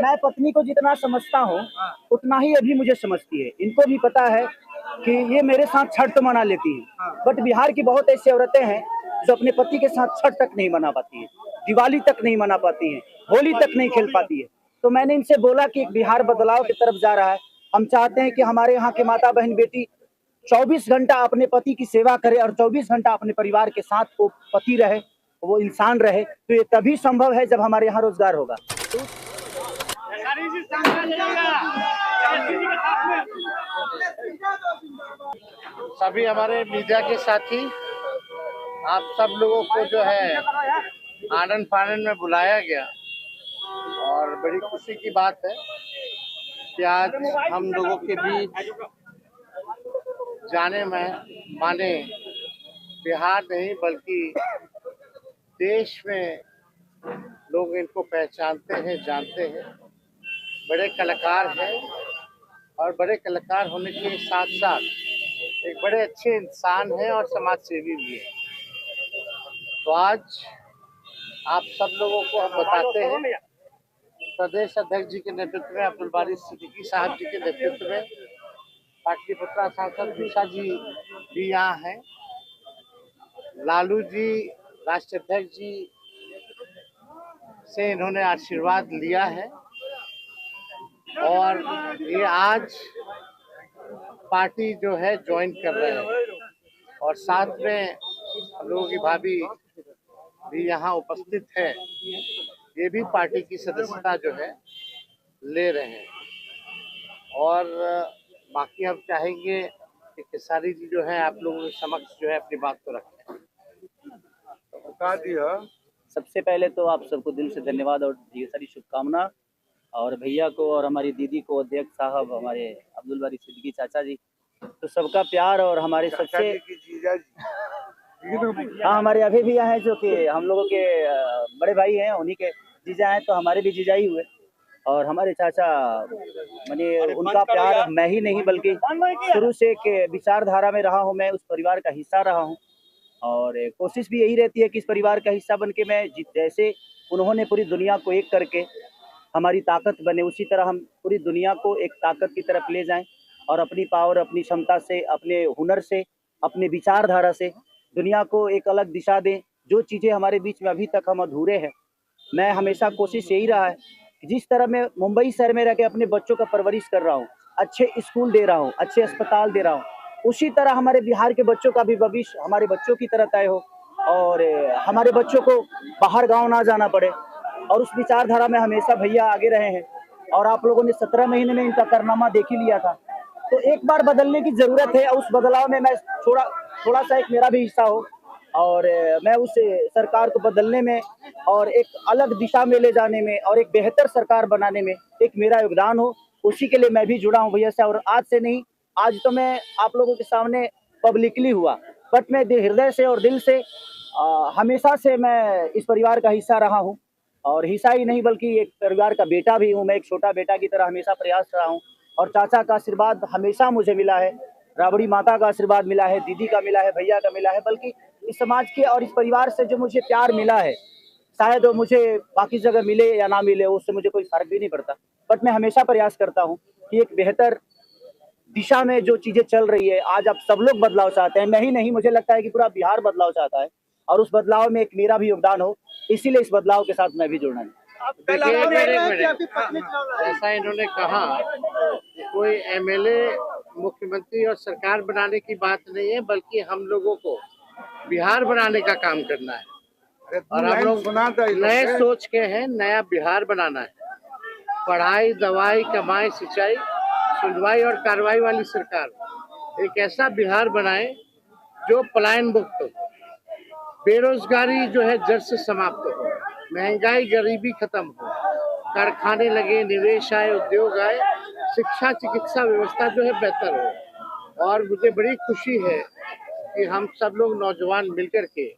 मैं पत्नी को जितना समझता हूँ उतना ही अभी मुझे समझती है। इनको भी पता है कि ये मेरे साथ छठ तो मना लेती है, बट बिहार की बहुत ऐसी औरतें हैं जो अपने पति के साथ छठ तक नहीं मना पाती है, दिवाली तक नहीं मना पाती है, होली तक नहीं खेल पाती है। तो मैंने इनसे बोला कि बिहार बदलाव की तरफ जा रहा है। हम चाहते हैं कि हमारे यहाँ के माता बहन बेटी 24 घंटा अपने पति की सेवा करे और 24 घंटा अपने परिवार के साथ वो पति रहे, वो इंसान रहे। तो ये तभी संभव है जब हमारे यहाँ रोजगार होगा। सभी हमारे मीडिया के साथी, आप सब लोगों को जो है आनंद फानंद में बुलाया गया और बड़ी खुशी की बात है कि आज हम लोगों के बीच जाने में माने बिहार नहीं बल्कि देश में लोग इनको पहचानते हैं, जानते हैं। बड़े कलाकार हैं और बड़े कलाकार होने के साथ साथ एक बड़े अच्छे इंसान हैं और समाज सेवी भी हैं। तो आज आप सब लोगों को हम बताते हैं, प्रदेश अध्यक्ष जी के नेतृत्व में, अब्दुल बारी सिद्दीकी साहब जी के नेतृत्व में पाटलिपुत्रा सांसद विशा जी भी यहाँ हैं, लालू जी राष्ट्रीय अध्यक्ष जी से इन्होंने आशीर्वाद लिया है और ये आज पार्टी जो है ज्वाइन कर रहे हैं और साथ में हम लोगों की भाभी भी यहाँ उपस्थित है, ये भी पार्टी की सदस्यता जो है ले रहे हैं। और बाकी हम चाहेंगे कि खेसारी जी जो है आप लोगों के समक्ष जो है अपनी बात को रखें। बता दिया। सबसे पहले तो आप सबको दिल से धन्यवाद और ढेर सारी शुभकामना, और भैया को और हमारी दीदी को, अध्यक्ष साहब हमारे अब्दुल बारी सिद्दीकी चाचा जी, तो सबका प्यार और हमारे सबसे हाँ हमारे अभी भैया हैं जो कि हम लोगों के बड़े भाई हैं, उन्हीं के जीजा हैं, तो हमारे भी जीजा ही हुए। और हमारे चाचा माने उनका प्यार मैं ही नहीं बल्कि शुरू से एक विचारधारा में रहा हूँ, मैं उस परिवार का हिस्सा रहा हूँ और कोशिश भी यही रहती है कि इस परिवार का हिस्सा बन के मैं जैसे उन्होंने पूरी दुनिया को एक करके हमारी ताकत बने, उसी तरह हम पूरी दुनिया को एक ताकत की तरफ ले जाएं और अपनी पावर, अपनी क्षमता से, अपने हुनर से, अपने विचारधारा से दुनिया को एक अलग दिशा दें। जो चीज़ें हमारे बीच में अभी तक हम अधूरे हैं, मैं हमेशा कोशिश यही रहा है कि जिस तरह मैं मुंबई शहर में रह के अपने बच्चों का परवरिश कर रहा हूँ, अच्छे स्कूल दे रहा हूँ, अच्छे अस्पताल दे रहा हूँ, उसी तरह हमारे बिहार के बच्चों का भी भविष्य हमारे बच्चों की तरह तय हो और हमारे बच्चों को बाहर गाँव ना जाना पड़े। और उस विचारधारा में हमेशा भैया आगे रहे हैं और आप लोगों ने 17 महीने में इनका कारनामा देख ही लिया था। तो एक बार बदलने की ज़रूरत है, उस बदलाव में मैं थोड़ा सा एक मेरा भी हिस्सा हो और मैं उस सरकार को बदलने में और एक अलग दिशा में ले जाने में और एक बेहतर सरकार बनाने में एक मेरा योगदान हो, उसी के लिए मैं भी जुड़ा हूँ भैया से। और आज से नहीं, आज तो मैं आप लोगों के सामने पब्लिकली हुआ, बट मैं हृदय से और दिल से हमेशा से मैं इस परिवार का हिस्सा रहा हूँ और हिस्सा ही नहीं बल्कि एक परिवार का बेटा भी हूँ। मैं एक छोटा बेटा की तरह हमेशा प्रयास रहा हूँ और चाचा का आशीर्वाद हमेशा मुझे मिला है, राबड़ी माता का आशीर्वाद मिला है, दीदी का मिला है, भैया का मिला है, बल्कि इस समाज के और इस परिवार से जो मुझे प्यार मिला है, शायद वो मुझे बाकी जगह मिले या ना मिले, उससे मुझे कोई फर्क भी नहीं पड़ता। बट मैं हमेशा प्रयास करता हूँ कि एक बेहतर दिशा में जो चीज़ें चल रही है, आज आप सब लोग बदलाव चाहते हैं, मैं ही नहीं, मुझे लगता है कि पूरा बिहार बदलाव चाहता है और उस बदलाव में एक मेरा भी योगदान हो, इसीलिए इस बदलाव के साथ मैं भी जुड़ना है। ऐसा इन्होंने कहा कि कोई एमएलए, मुख्यमंत्री और सरकार बनाने की बात नहीं है, बल्कि हम लोगों को बिहार बनाने का काम करना है और हम लोग नए सोच के हैं, नया बिहार बनाना है। पढ़ाई, दवाई, कमाई, सिंचाई, सुनवाई और कार्रवाई वाली सरकार, एक ऐसा बिहार बनाए जो पलायन मुक्त हो, बेरोजगारी जो है जड़ से समाप्त हो, महंगाई गरीबी खत्म हो, कारखाने लगे, निवेश आए, उद्योग आए, शिक्षा चिकित्सा व्यवस्था जो है बेहतर हो। और मुझे बड़ी खुशी है कि हम सब लोग नौजवान मिलकर के,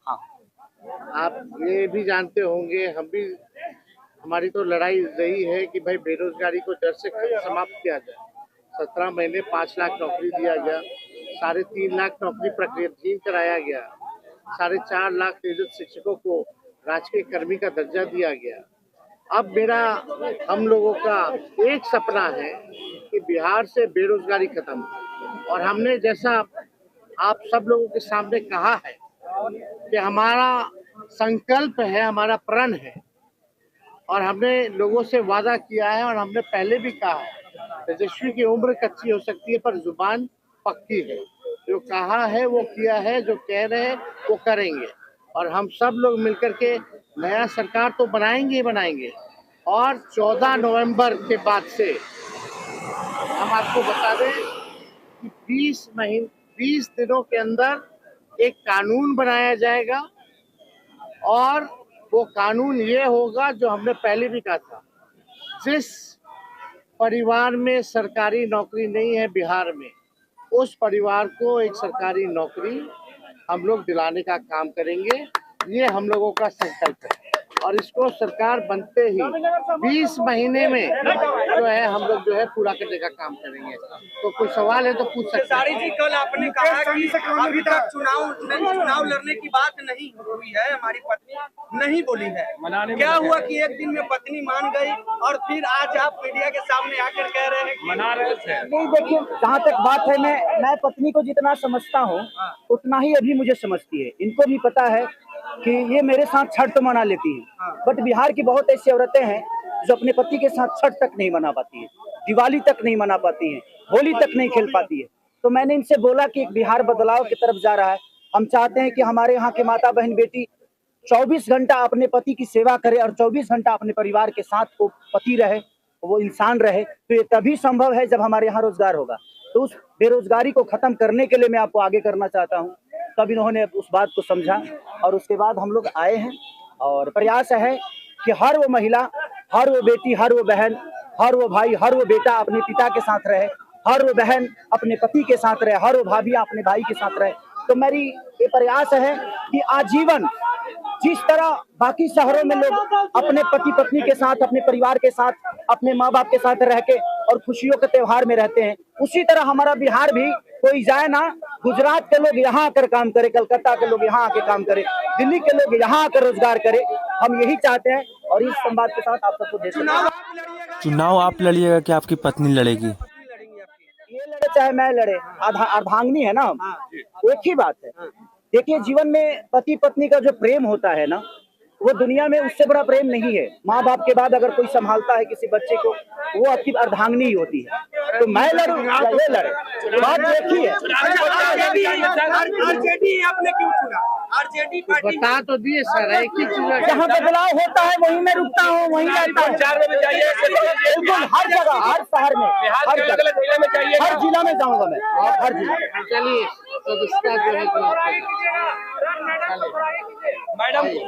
आप ये भी जानते होंगे, हम भी, हमारी तो लड़ाई रही है कि भाई बेरोजगारी को जड़ से समाप्त किया जाए। 17 महीने 5 लाख नौकरी दिया गया, 3.5 लाख नौकरी प्रक्रियाधीन कराया गया, 4.5 लाख नियोजित शिक्षकों को राजकीय कर्मी का दर्जा दिया गया। अब मेरा हम लोगों का एक सपना है कि बिहार से बेरोजगारी खत्म हो। और हमने जैसा आप सब लोगों के सामने कहा है कि हमारा संकल्प है, हमारा प्रण है, और हमने लोगों से वादा किया है और हमने पहले भी कहा है, तेजस्वी की उम्र कच्ची हो सकती है पर जुबान पक्की है। जो कहा है वो किया है, जो कह रहे हैं वो करेंगे। और हम सब लोग मिलकर के नया सरकार तो बनाएंगे ही बनाएंगे। और 14 नवंबर के बाद से हम आपको बता दें कि 20 दिनों के अंदर एक कानून बनाया जाएगा। और वो कानून ये होगा जो हमने पहले भी कहा था, जिस परिवार में सरकारी नौकरी नहीं है बिहार में, उस परिवार को एक सरकारी नौकरी हम लोग दिलाने का काम करेंगे। ये हम लोगों का संकल्प है और इसको सरकार बनते ही 20 महीने में जो है हम लोग जो है पूरा करने का काम करेंगे। तो कोई सवाल है तो पूछ सकते हैं। खेसारी जी, कल आपने कहा कि अभी तक चुनाव लड़ने की बात नहीं हुई है, हमारी पत्नी नहीं बोली है। क्या हुआ कि एक दिन में पत्नी मान गई और फिर आज आप मीडिया के सामने आकर कह रहे हैं कि मना रहे थे? नहीं, देखिए, जहाँ तक बात है, मैं पत्नी को जितना समझता हूँ उतना ही अभी मुझे समझती है। इनको भी पता है कि ये मेरे साथ छठ तो मना लेती है, बट बिहार की बहुत ऐसी औरतें हैं जो अपने पति के साथ छठ तक नहीं मना पाती है, दिवाली तक नहीं मना पाती है, होली तक नहीं खेल पाती है। तो मैंने इनसे बोला कि बिहार बदलाव की तरफ जा रहा है। हम चाहते हैं कि हमारे यहाँ के माता बहन बेटी 24 घंटा अपने पति की सेवा करे और 24 घंटा अपने परिवार के साथ वो पति रहे, वो इंसान रहे। तो ये तभी संभव है जब हमारे यहाँ रोजगार होगा। तो उस बेरोजगारी को खत्म करने के लिए मैं आपको आगे करना चाहता हूँ। तब इन्होंने उस बात को समझा और उसके बाद हम लोग आए हैं और प्रयास है कि हर वो महिला, हर वो बेटी, हर वो बहन, हर वो भाई, हर वो बेटा अपने पिता के साथ रहे, हर वो बहन अपने पति के साथ रहे, हर वो भाभी अपने भाई के साथ रहे। तो मेरी ये प्रयास है कि आजीवन जिस तरह बाकी शहरों में लोग अपने पति पत्नी के साथ, अपने परिवार के साथ, अपने माँ बाप के साथ रह के और खुशियों के त्योहार में रहते हैं, उसी तरह हमारा बिहार भी कोई जाए ना, गुजरात के लोग यहाँ आकर काम करे, कलकत्ता के लोग यहाँ आके काम करे, दिल्ली के लोग यहाँ आकर रोजगार करे। हम यही चाहते हैं और इस संवाद के साथ आप सबको चुनाव आप लड़िएगा कि आपकी पत्नी लड़ेगी? ये लड़े चाहे मैं लड़े, अर्धांगिनी है ना हम, एक ही बात है। देखिए, जीवन में पति पत्नी का जो प्रेम होता है ना, वो दुनिया में उससे बड़ा प्रेम नहीं है। माँ बाप के बाद अगर कोई संभालता है किसी बच्चे को, वो आपकी अर्धांगिनी ही होती है। तो मैं लड़ूं या ये लड़े, बात एक ही है। आरजेडी आपने क्यों चुना? आरजेडी पार्टी बता तो दिए सर, एक ही चीज जहाँ बदलाव होता है वहीं मैं रुकता हूँ, वहीं रहता हूँ। बिल्कुल, हर जगह, हर शहर में, हर जगह, हर जिला में जाऊंगा मैं, हर जिला। चलिए, तो इसका जो है मैडम चलिए।